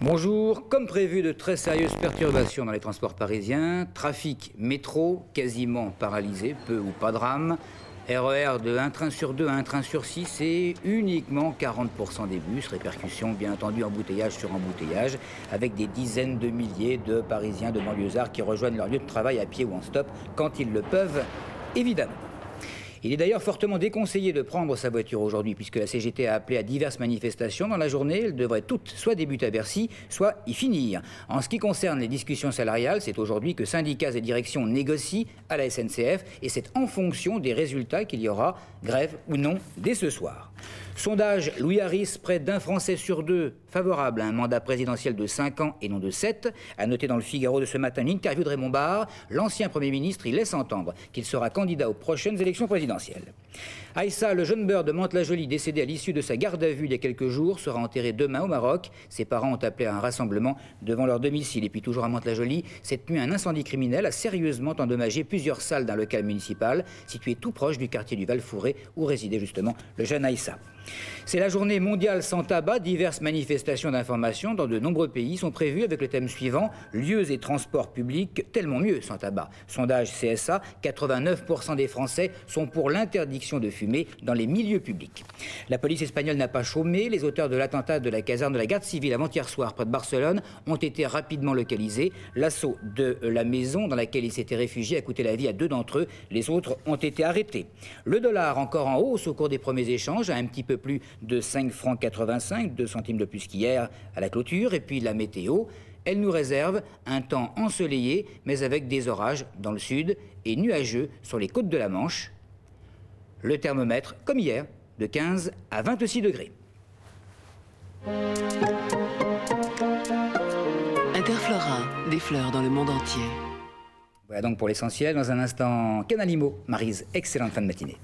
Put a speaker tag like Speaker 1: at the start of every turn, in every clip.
Speaker 1: Bonjour, comme prévu, de très sérieuses perturbations dans les transports parisiens. Trafic métro quasiment paralysé, peu ou pas de rame. RER de 1 train sur 2 à 1 train sur 6 et uniquement 40% des bus. Répercussion, bien entendu, embouteillage sur embouteillage, avec des dizaines de milliers de Parisiens, de banlieusards qui rejoignent leur lieu de travail à pied ou en stop quand ils le peuvent, évidemment. Il est d'ailleurs fortement déconseillé de prendre sa voiture aujourd'hui, puisque la CGT a appelé à diverses manifestations dans la journée. Elles devraient toutes soit débuter à Bercy, soit y finir. En ce qui concerne les discussions salariales, c'est aujourd'hui que syndicats et directions négocient à la SNCF, et c'est en fonction des résultats qu'il y aura grève ou non dès ce soir. Sondage Louis Harris, près d'un Français sur deux favorable à un mandat présidentiel de 5 ans et non de 7. À noter dans le Figaro de ce matin une interview de Raymond Barre. L'ancien Premier ministre, il laisse entendre qu'il sera candidat aux prochaines élections présidentielles. Aïssa, le jeune beurre de Mantes-la-Jolie, décédé à l'issue de sa garde à vue il y a quelques jours, sera enterré demain au Maroc. Ses parents ont appelé à un rassemblement devant leur domicile. Et puis toujours à Mantes-la-Jolie, cette nuit, un incendie criminel a sérieusement endommagé plusieurs salles d'un local municipal situé tout proche du quartier du Val-Fouré où résidait justement le jeune Aïssa. C'est la journée mondiale sans tabac. Diverses manifestations d'information dans de nombreux pays sont prévues avec le thème suivant: lieux et transports publics tellement mieux sans tabac. Sondage CSA, 89% des Français sont pour l'interdiction de fumer dans les milieux publics. La police espagnole n'a pas chômé. Les auteurs de l'attentat de la caserne de la garde civile avant-hier soir près de Barcelone ont été rapidement localisés. L'assaut de la maison dans laquelle ils s'étaient réfugiés a coûté la vie à 2 d'entre eux. Les autres ont été arrêtés. Le dollar encore en hausse au cours des premiers échanges, à un petit peu plus de 5,85 francs, 2 centimes de plus qu'hier à la clôture. Et puis la météo, elle nous réserve un temps ensoleillé, mais avec des orages dans le sud et nuageux sur les côtes de la Manche. Le thermomètre, comme hier, de 15 à 26 degrés.
Speaker 2: Interflora, des fleurs dans le monde entier.
Speaker 1: Voilà donc pour l'essentiel. Dans un instant, Canalimo, Maryse, excellente fin de matinée.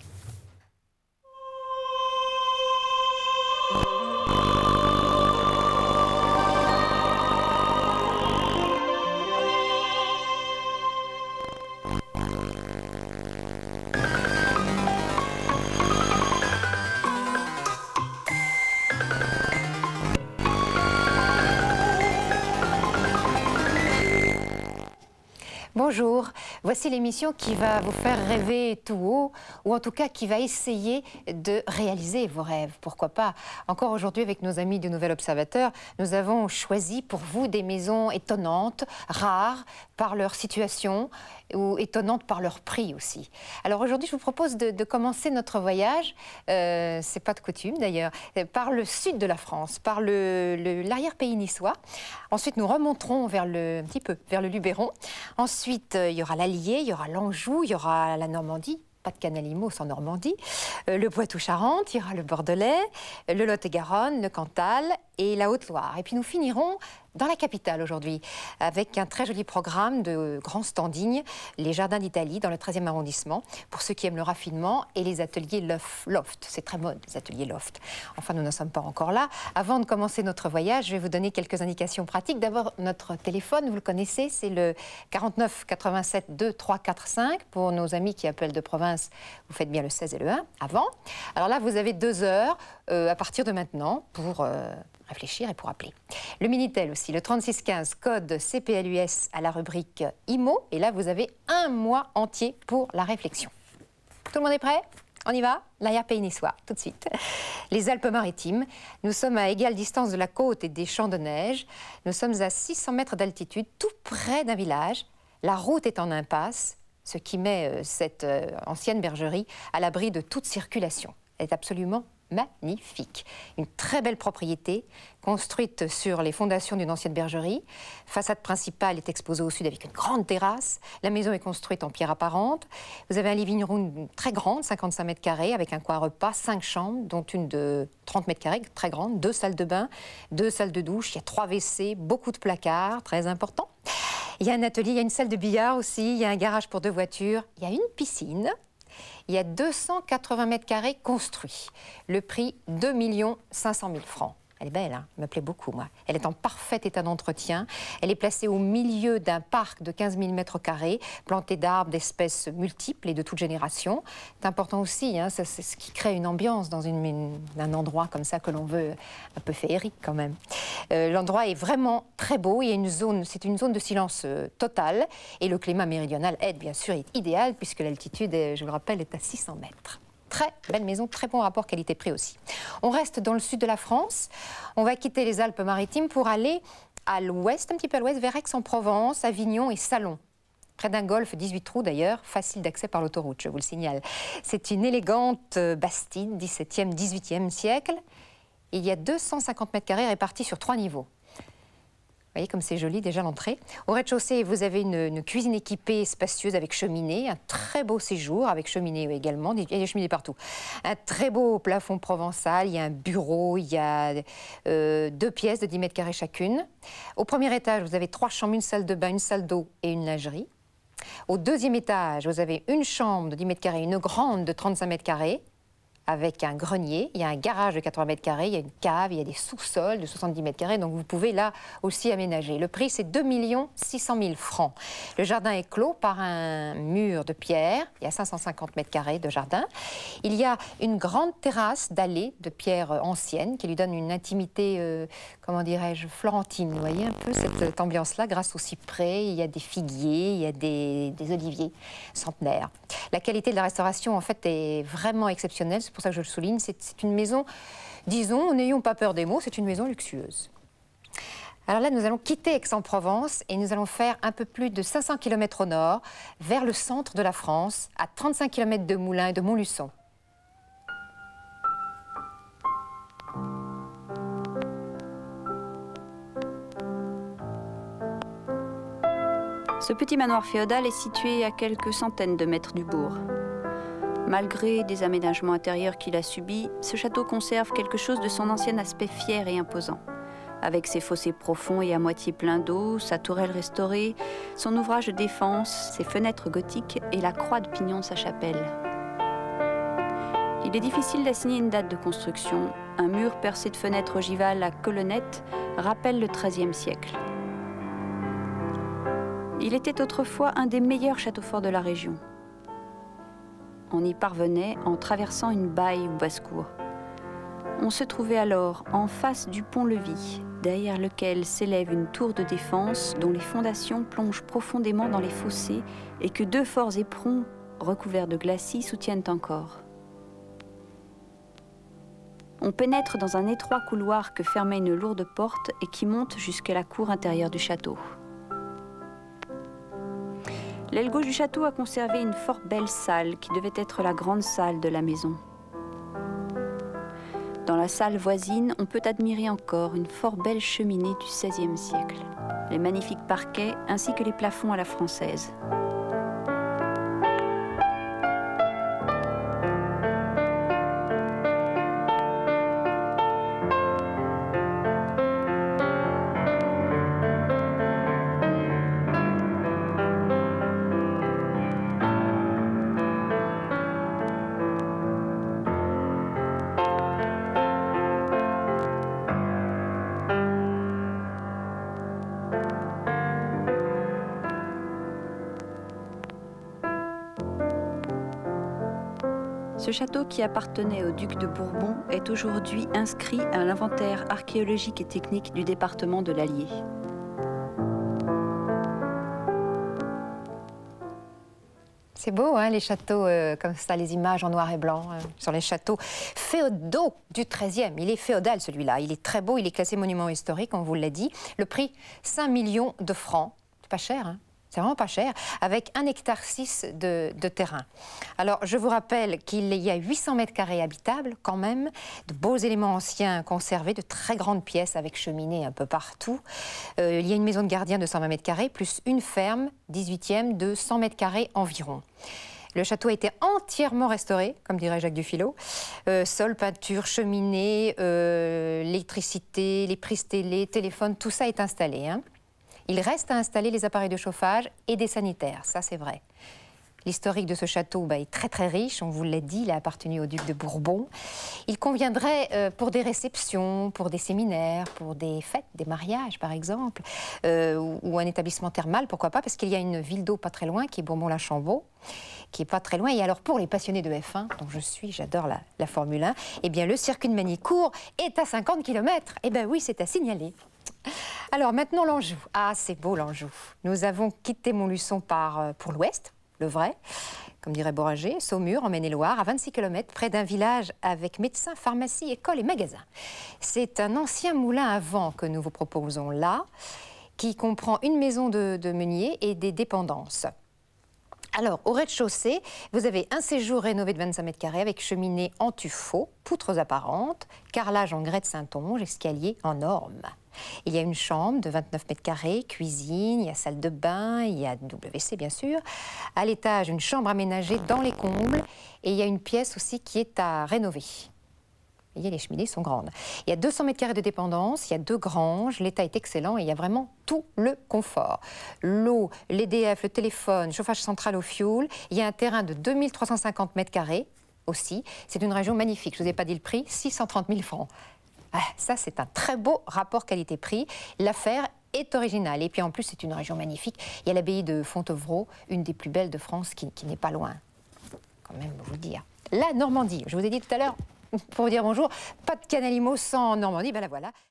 Speaker 3: Bonjour, voici l'émission qui va vous faire rêver tout haut, ou en tout cas qui va essayer de réaliser vos rêves. Pourquoi pas? Encore aujourd'hui, avec nos amis du Nouvel Observateur, nous avons choisi pour vous des maisons étonnantes, rares par leur situation, ou étonnantes par leur prix aussi. Alors aujourd'hui, je vous propose de commencer notre voyage, c'est pas de coutume d'ailleurs, par le sud de la France, par l'arrière-pays niçois. Ensuite, nous remonterons un petit peu vers le Luberon. Ensuite, il y aura l'Allier, il y aura l'Anjou, il y aura la Normandie. Pas de Canalimo sans Normandie, le Poitou-Charentes, il y aura le Bordelais, le Lot-et-Garonne, le Cantal et la Haute-Loire. Et puis nous finirons dans la capitale aujourd'hui, avec un très joli programme de grands standings, les Jardins d'Italie dans le 13e arrondissement, pour ceux qui aiment le raffinement, et les ateliers loft. C'est très mode, les ateliers loft. Enfin, nous n'en sommes pas encore là. Avant de commencer notre voyage, je vais vous donner quelques indications pratiques. D'abord, notre téléphone, vous le connaissez, c'est le 49 87 2 3 4 5. Pour nos amis qui appellent de province, vous faites bien le 16 et le 1 avant. Alors là, vous avez 2 heures à partir de maintenant pour réfléchir et pour appeler. Le Minitel aussi, le 3615, code CPLUS à la rubrique IMO. Et là, vous avez un mois entier pour la réflexion. Tout le monde est prêt? On y va? L'arrière-pays niçois, tout de suite. Les Alpes-Maritimes, nous sommes à égale distance de la côte et des champs de neige. Nous sommes à 600 mètres d'altitude, tout près d'un village. La route est en impasse, ce qui met cette ancienne bergerie à l'abri de toute circulation. Elle est absolument magnifique. Une très belle propriété, construite sur les fondations d'une ancienne bergerie. Façade principale est exposée au sud avec une grande terrasse. La maison est construite en pierre apparente. Vous avez un living room très grand, 55 mètres carrés, avec un coin repas, 5 chambres, dont une de 30 mètres carrés, très grande, 2 salles de bain, 2 salles de douche, il y a 3 WC, beaucoup de placards, très important. Il y a un atelier, il y a une salle de billard aussi, il y a un garage pour 2 voitures, il y a une piscine. Il y a 280 mètres carrés construits. Le prix, 2 500 000 francs. Elle est belle, hein, elle me plaît beaucoup, moi. Elle est en parfait état d'entretien. Elle est placée au milieu d'un parc de 15 000 m², planté d'arbres d'espèces multiples et de toutes générations. C'est important aussi, hein, c'est ce qui crée une ambiance dans un endroit comme ça que l'on veut un peu féerique quand même. L'endroit est vraiment très beau. Il y a une zone, c'est une zone de silence total. Et le climat méridional aide, bien sûr, est idéal puisque l'altitude, je vous le rappelle, est à 600 mètres. Très belle maison, très bon rapport qualité-prix aussi. On reste dans le sud de la France. On va quitter les Alpes-Maritimes pour aller à l'ouest, un petit peu à l'ouest, vers Aix-en-Provence, Avignon et Salon. Près d'un golfe, 18 trous d'ailleurs, facile d'accès par l'autoroute, je vous le signale. C'est une élégante bastide, 17e, 18e siècle. Il y a 250 m² répartis sur 3 niveaux. Vous voyez comme c'est joli déjà l'entrée. Au rez-de-chaussée, vous avez une cuisine équipée spacieuse avec cheminée, un très beau séjour avec cheminée également, il y a des cheminées partout. Un très beau plafond provençal, il y a un bureau, il y a 2 pièces de 10 m² chacune. Au premier étage, vous avez 3 chambres, une salle de bain, une salle d'eau et une lingerie. Au deuxième étage, vous avez une chambre de 10 m², une grande de 35 m², avec un grenier, il y a un garage de 80 m², il y a une cave, il y a des sous-sols de 70 m², donc vous pouvez là aussi aménager. Le prix, c'est 2 600 000 francs. Le jardin est clos par un mur de pierre, il y a 550 m² de jardin. Il y a une grande terrasse dallée de pierre ancienne qui lui donne une intimité, comment dirais-je, florentine. Vous voyez un peu cette ambiance-là, grâce au cyprès, il y a des figuiers, il y a des oliviers centenaires. La qualité de la restauration, en fait, est vraiment exceptionnelle. C'est pour ça que je le souligne. C'est une maison, disons, n'ayons pas peur des mots, c'est une maison luxueuse. Alors là, nous allons quitter Aix-en-Provence et nous allons faire un peu plus de 500 km au nord, vers le centre de la France, à 35 km de Moulins et de Montluçon.
Speaker 4: Ce petit manoir féodal est situé à quelques centaines de mètres du bourg. Malgré des aménagements intérieurs qu'il a subis, ce château conserve quelque chose de son ancien aspect fier et imposant. Avec ses fossés profonds et à moitié pleins d'eau, sa tourelle restaurée, son ouvrage de défense, ses fenêtres gothiques et la croix de pignon de sa chapelle. Il est difficile d'assigner une date de construction. Un mur percé de fenêtres ogivales à colonnettes rappelle le XIIIe siècle. Il était autrefois un des meilleurs châteaux forts de la région. On y parvenait en traversant une baille ou basse-cour. On se trouvait alors en face du pont-levis, derrière lequel s'élève une tour de défense dont les fondations plongent profondément dans les fossés et que 2 forts éperons recouverts de glacis soutiennent encore. On pénètre dans un étroit couloir que fermait une lourde porte et qui monte jusqu'à la cour intérieure du château. L'aile gauche du château a conservé une fort belle salle qui devait être la grande salle de la maison. Dans la salle voisine, on peut admirer encore une fort belle cheminée du XVIe siècle, les magnifiques parquets ainsi que les plafonds à la française. Ce château qui appartenait au duc de Bourbon est aujourd'hui inscrit à l'inventaire archéologique et technique du département de l'Allier.
Speaker 3: C'est beau, hein, les châteaux comme ça, les images en noir et blanc sur les châteaux féodaux du XIIIe. Il est féodal celui-là, il est très beau, il est classé monument historique, on vous l'a dit. Le prix, 5 millions de francs. C'est pas cher, hein? C'est vraiment pas cher, avec 1,6 hectare de terrain. Alors, je vous rappelle qu'il y a 800 m² habitables, quand même, de beaux éléments anciens conservés, de très grandes pièces avec cheminée un peu partout. Il y a une maison de gardien de 120 m², plus une ferme, 18e, de 100 m² environ. Le château a été entièrement restauré, comme dirait Jacques Dufilot. Sol, peinture, cheminée, électricité, les prises télé, téléphone, tout ça est installé, hein. Il reste à installer les appareils de chauffage et des sanitaires, ça c'est vrai. L'historique de ce château est très très riche, on vous l'a dit, il a appartenu au duc de Bourbon. Il conviendrait pour des réceptions, pour des séminaires, pour des fêtes, des mariages par exemple, ou un établissement thermal, pourquoi pas, parce qu'il y a une ville d'eau pas très loin qui est Bourbon-la-Chambaud, qui est pas très loin. Et alors pour les passionnés de F1, dont je suis, j'adore la Formule 1, eh bien le circuit de Magny-Cours est à 50 km. Eh bien oui, c'est à signaler. Alors maintenant l'Anjou. Ah, c'est beau l'Anjou. Nous avons quitté Montluçon pour l'ouest, le vrai, comme dirait Boranger, Saumur, en Maine-et-Loire, à 26 km, près d'un village avec médecins, pharmacie, école et magasins. C'est un ancien moulin à vent que nous vous proposons là, qui comprend une maison de meunier et des dépendances. Alors, au rez-de-chaussée, vous avez un séjour rénové de 25 mètres carrés avec cheminée en tuffeau, poutres apparentes, carrelage en grès de Saintonge, escalier en orme. Il y a une chambre de 29 mètres carrés, cuisine, il y a salle de bain, il y a WC bien sûr. À l'étage, une chambre aménagée dans les combles et il y a une pièce aussi qui est à rénover. Vous voyez, les cheminées sont grandes. Il y a 200 mètres carrés de dépendance, il y a 2 granges, l'état est excellent et il y a vraiment tout le confort. L'eau, l'EDF, le téléphone, chauffage central au fioul. Il y a un terrain de 2350 mètres carrés aussi. C'est une région magnifique. Je ne vous ai pas dit le prix, 630 000 francs. Ah, ça, c'est un très beau rapport qualité-prix. L'affaire est originale. Et puis en plus, c'est une région magnifique. Il y a l'abbaye de Fontevraud, une des plus belles de France, qui n'est pas loin. Quand même, vous le dire. La Normandie, je vous ai dit tout à l'heure, pour vous dire bonjour, pas de Canalimo sans Normandie, ben la voilà.